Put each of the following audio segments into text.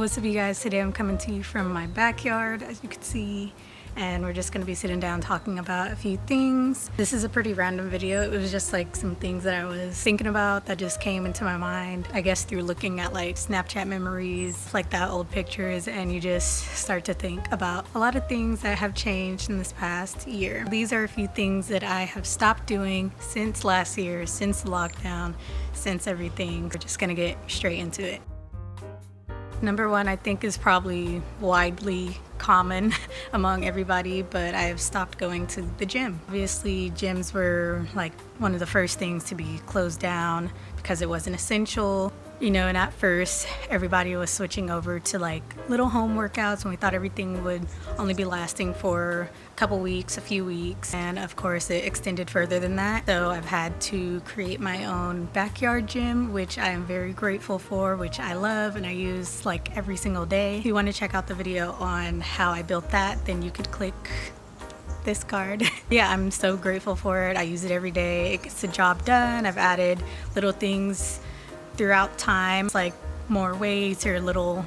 What's up, you guys? Today I'm coming to you from my backyard, as you can see, and we're just going to be sitting down talking about a few things. This is a pretty random video. It was just like some things that I was thinking about that just came into my mind, I guess through looking at like Snapchat memories, like that old pictures, and you just start to think about a lot of things that have changed in this past year. These are a few things that I have stopped doing since last year, since the lockdown, since everything. We're just going to get straight into it. Number one, I think, is probably widely common among everybody, but I have stopped going to the gym. Obviously, gyms were like one of the first things to be closed down because it wasn't essential. And at first everybody was switching over to like little home workouts, and we thought everything would only be lasting for a couple weeks, a few weeks, and of course it extended further than that. So I've had to create my own backyard gym, which I am very grateful for, which I love and I use like every single day. If you want to check out the video on how I built that, then you could click this card. Yeah, I'm so grateful for it. I use it every day. It gets the job done. I've added little things throughout time, like more weights or little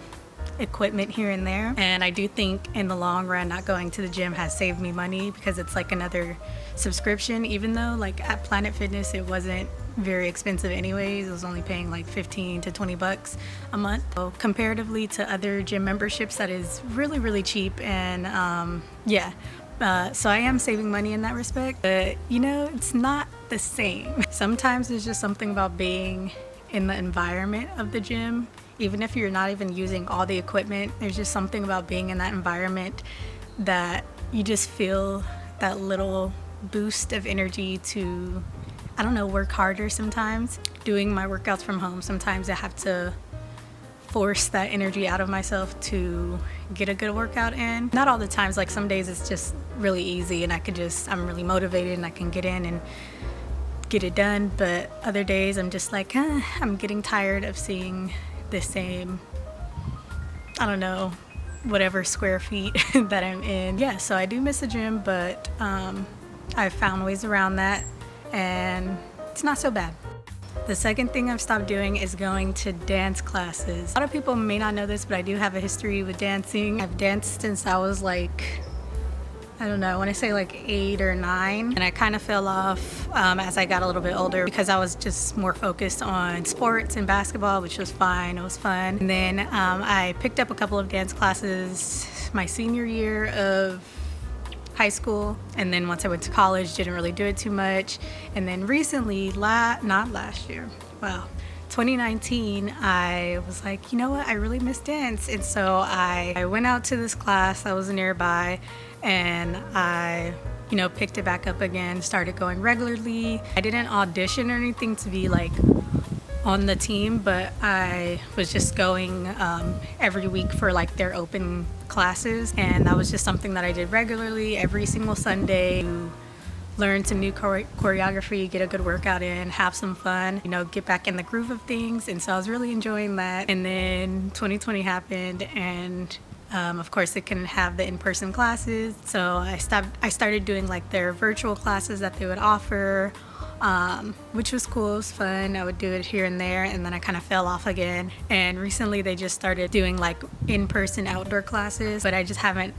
equipment here and there. And I do think in the long run, not going to the gym has saved me money because it's like another subscription, even though like at Planet Fitness it wasn't very expensive anyways. I was only paying like 15 to 20 bucks a month. So comparatively to other gym memberships, that is really, really cheap. And so I am saving money in that respect, but it's not the same. Sometimes there's just something about being in the environment of the gym, even if you're not even using all the equipment. There's just something about being in that environment that you just feel that little boost of energy to, I don't know, work harder sometimes. Doing my workouts from home, sometimes I have to force that energy out of myself to get a good workout in. Not all the times, like some days it's just really easy and I'm really motivated and I can get in and get it done, but other days I'm just like, I'm getting tired of seeing the same, I don't know, whatever square feet that I'm in. Yeah, so I do miss the gym, but I've found ways around that and it's not so bad. The second thing I've stopped doing is going to dance classes. A lot of people may not know this, but I do have a history with dancing. I've danced since I was like, I don't know, I want to say like 8 or 9, and I kind of fell off as I got a little bit older because I was just more focused on sports and basketball, which was fine. It was fun. And then I picked up a couple of dance classes my senior year of high school, and then once I went to college, didn't really do it too much. And then recently, not last year, wow, 2019, I was like, you know what, I really miss dance. And so I went out to this class that was nearby, and I picked it back up again, started going regularly. I didn't audition or anything to be like on the team, but I was just going every week for like their open classes, and that was just something that I did regularly every single Sunday. Learn some new choreography, get a good workout in, have some fun, get back in the groove of things. And so I was really enjoying that. And then 2020 happened, and of course they couldn't have the in-person classes, so I started doing like their virtual classes that they would offer, which was cool. It was fun. I would do it here and there, and then I kind of fell off again. And recently they just started doing like in-person outdoor classes, but I just haven't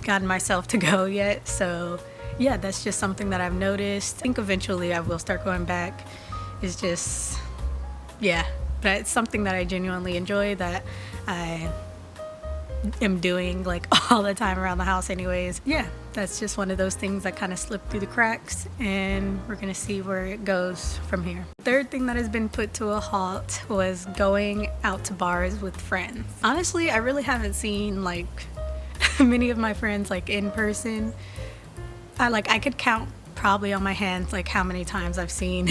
gotten myself to go yet. So yeah, that's just something that I've noticed. I think eventually I will start going back. It's just, yeah, but it's something that I genuinely enjoy, that I am doing like all the time around the house anyways. Yeah, that's just one of those things that kind of slipped through the cracks, and we're gonna see where it goes from here. Third thing that has been put to a halt was going out to bars with friends. Honestly, I really haven't seen like many of my friends like in person. I could count probably on my hands like how many times I've seen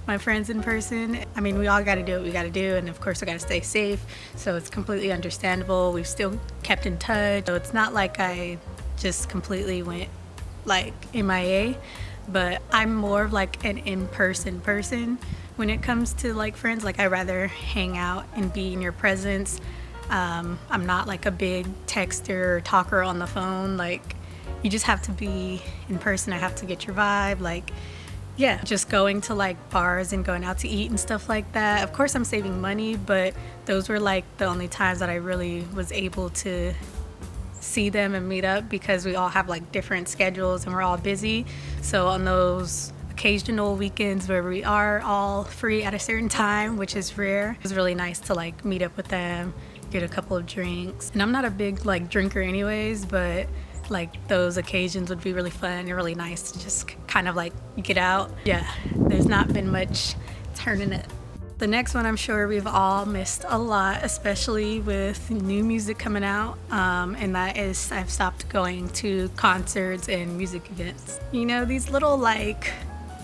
my friends in person. I mean, we all got to do what we got to do, and of course we got to stay safe, so it's completely understandable. We've still kept in touch, so it's not like I just completely went like MIA, but I'm more of like an in-person person when it comes to like friends. Like I rather hang out and be in your presence. I'm not like a big texter or talker on the phone. Like, you just have to be in person. I have to get your vibe. Like, yeah, just going to like bars and going out to eat and stuff like that. Of course, I'm saving money, but those were like the only times that I really was able to see them and meet up, because we all have like different schedules and we're all busy. So on those occasional weekends where we are all free at a certain time, which is rare, it was really nice to like meet up with them, get a couple of drinks. And I'm not a big like drinker anyways, but like those occasions would be really fun and really nice to just kind of like get out. Yeah, there's not been much turning it. The next one I'm sure we've all missed a lot, especially with new music coming out, and that is I've stopped going to concerts and music events. You know, these little like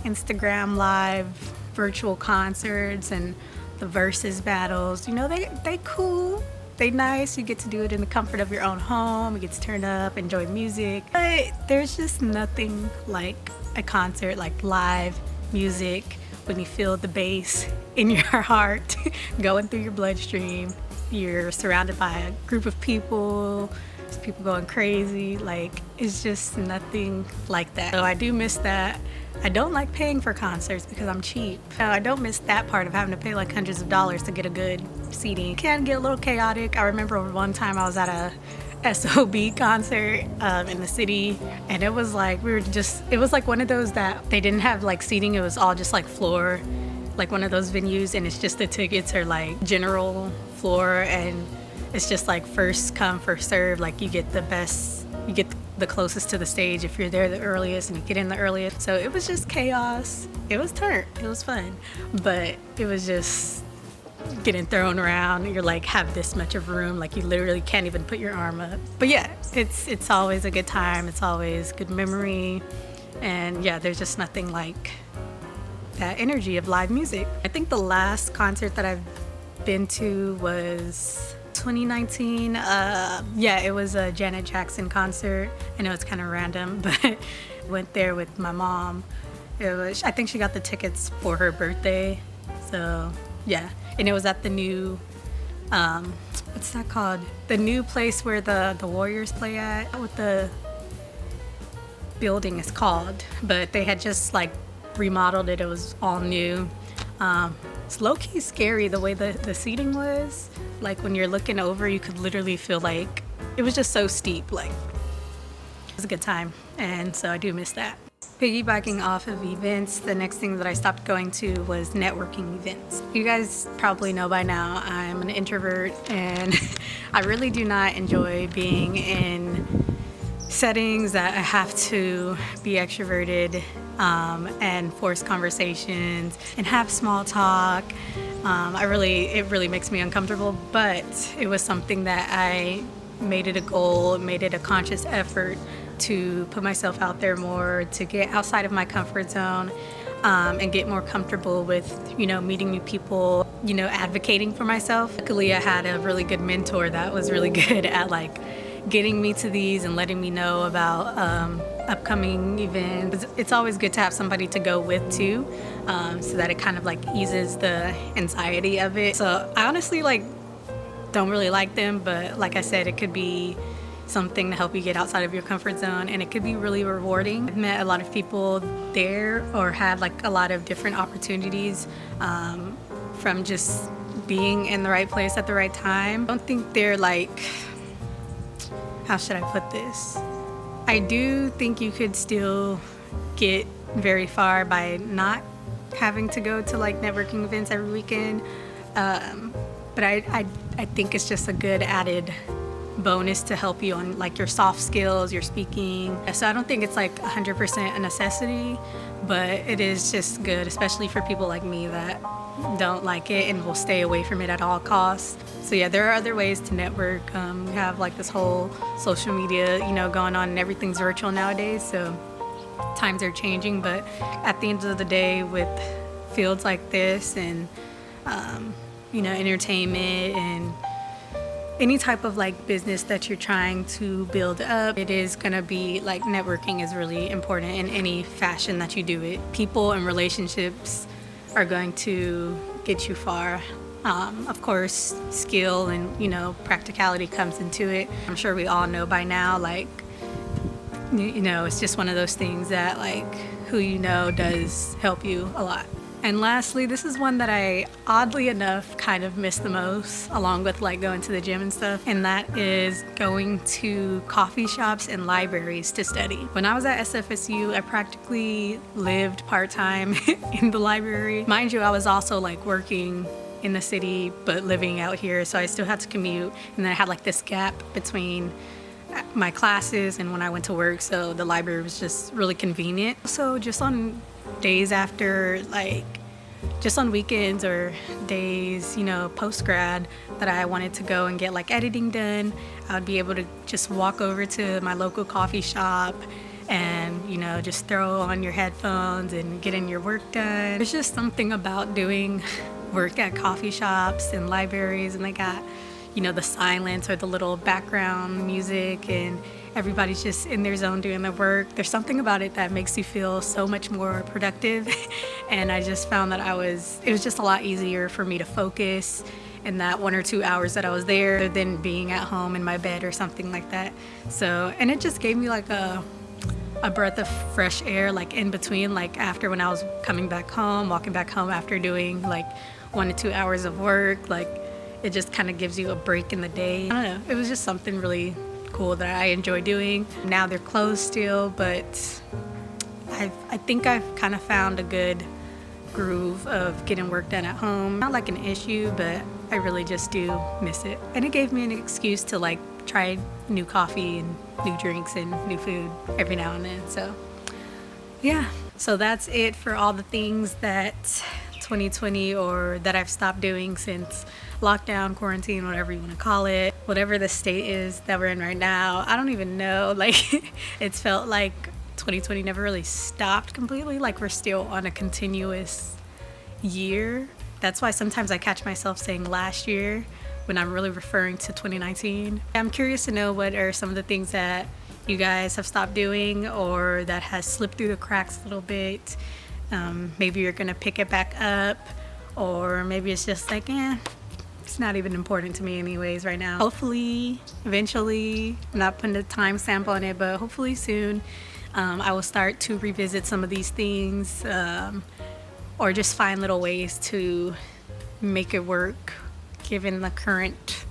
Instagram live virtual concerts and the versus battles, you know, they cool. They nice. You get to do it in the comfort of your own home. You get to turn up, enjoy music. But there's just nothing like a concert, like live music, when you feel the bass in your heart going through your bloodstream. You're surrounded by a group of people, there's people going crazy. Like, it's just nothing like that. So I do miss that. I don't like paying for concerts because I'm cheap. I don't miss that part of having to pay like hundreds of dollars to get a good seating. It can get a little chaotic. I remember one time I was at a SOB concert in the city, and it was like it was like one of those that they didn't have like seating. It was all just like floor, like one of those venues, and it's just the tickets are like general floor, and it's just like first come first serve. Like you get the closest to the stage if you're there the earliest, and you get in the earliest. So it was just chaos. It was turnt. It was fun, but it was just getting thrown around. You're like have this much of room, like you literally can't even put your arm up. But yeah, it's always a good time. It's always good memory, and yeah, there's just nothing like that energy of live music. I think the last concert that I've been to was 2019. Yeah, it was a Janet Jackson concert. I know it's kind of random, but went there with my mom. I think she got the tickets for her birthday. So yeah, and it was at the new, what's that called? The new place where the Warriors play at. What the building is called, but they had just like remodeled it. It was all new. It's low-key scary the way the seating was. Like when you're looking over, you could literally feel like it was just so steep. Like it was a good time, and so I do miss that. Piggybacking off of events, the next thing that I stopped going to was networking events. You guys probably know by now I'm an introvert, and I really do not enjoy being in settings that I have to be extroverted and force conversations and have small talk. It really makes me uncomfortable, but it was something that I made it a goal, made it a conscious effort to put myself out there more, to get outside of my comfort zone, and get more comfortable with, meeting new people, advocating for myself. Luckily, I had a really good mentor that was really good at like getting me to these and letting me know about upcoming events. It's always good to have somebody to go with too, so that it kind of like eases the anxiety of it. So I honestly don't really like them, but like I said, it could be something to help you get outside of your comfort zone, and it could be really rewarding. I've met a lot of people there, or had like a lot of different opportunities from just being in the right place at the right time. I don't think they're like, how should I put this? I do think you could still get very far by not having to go to like networking events every weekend, but I think it's just a good added bonus to help you on like your soft skills, your speaking. So I don't think it's like 100% a necessity, but it is just good, especially for people like me that don't like it and will stay away from it at all costs. So yeah, there are other ways to network. We have like this whole social media, going on, and everything's virtual nowadays. So times are changing, but at the end of the day, with fields like this and entertainment and any type of like business that you're trying to build up, it is gonna be like networking is really important in any fashion that you do it. People and relationships are going to get you far. Of course, skill and practicality comes into it. I'm sure we all know by now, like it's just one of those things that like who you know does help you a lot. And lastly, this is one that I, oddly enough, kind of miss the most, along with like going to the gym and stuff, and that is going to coffee shops and libraries to study. When I was at SFSU, I practically lived part-time in the library. Mind you, I was also like working in the city, but living out here, so I still had to commute, and then I had like this gap between my classes and when I went to work, so the library was just really convenient. So just on days after, like just on weekends or days, you know, post-grad that I wanted to go and get like editing done, I would be able to just walk over to my local coffee shop and, you know, just throw on your headphones and getting your work done. There's just something about doing work at coffee shops and libraries, and they got, you know, the silence or the little background music, and everybody's just in their zone doing their work. There's something about it that makes you feel so much more productive. And I just found that it was just a lot easier for me to focus in that 1 or 2 hours that I was there than being at home in my bed or something like that. So, and it just gave me like a breath of fresh air, like in between, like after when I was coming back home, walking back home after doing like 1 to 2 hours of work, like it just kind of gives you a break in the day. I don't know, it was just something really cool that I enjoy doing. Now they're closed still, but I think I've kind of found a good groove of getting work done at home. Not like an issue, but I really just do miss it. And it gave me an excuse to like try new coffee and new drinks and new food every now and then. So yeah, so that's it for all the things that 2020 or that I've stopped doing since lockdown, quarantine, whatever you want to call it, whatever the state is that we're in right now. I don't even know, like it's felt like 2020 never really stopped completely, like we're still on a continuous year. That's why sometimes I catch myself saying last year when I'm really referring to 2019. I'm curious to know what are some of the things that you guys have stopped doing or that has slipped through the cracks a little bit. Maybe you're gonna pick it back up, or maybe it's just like, it's not even important to me anyways right now. Hopefully, eventually, I'm not putting a time stamp on it, but hopefully soon, I will start to revisit some of these things, or just find little ways to make it work given the current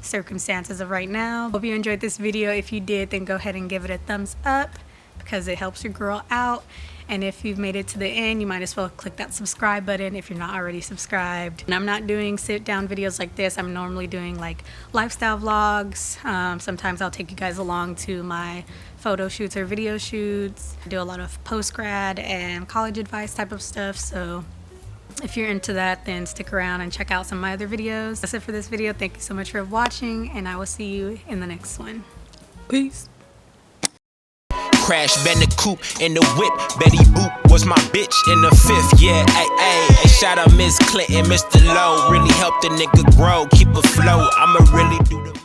circumstances of right now. Hope you enjoyed this video. If you did, then go ahead and give it a thumbs up because it helps your girl out. And if you've made it to the end, you might as well click that subscribe button if you're not already subscribed. And I'm not doing sit down videos like this. I'm normally doing like lifestyle vlogs. Sometimes I'll take you guys along to my photo shoots or video shoots. I do a lot of post-grad and college advice type of stuff. So if you're into that, then stick around and check out some of my other videos. That's it for this video. Thank you so much for watching, and I will see you in the next one. Peace. Crash Bandicoot in the whip, Betty Boop was my bitch in the 5th, yeah, ayy, shout out Miss Clinton, Mr. Lowe, really helped the nigga grow, keep afloat, I'ma really do the